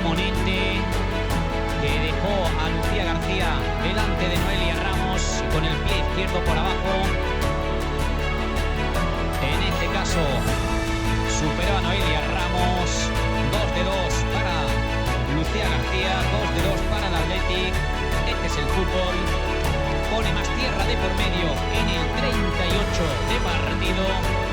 imponente que dejó a Lucía García delante de Noelia Ramos con el pie izquierdo por abajo. En este caso superó a Noelia Ramos. 2-2 para Lucía García, 2-2 para el Athletic. Este es el fútbol. Pone más tierra de por medio en el 38 de partido.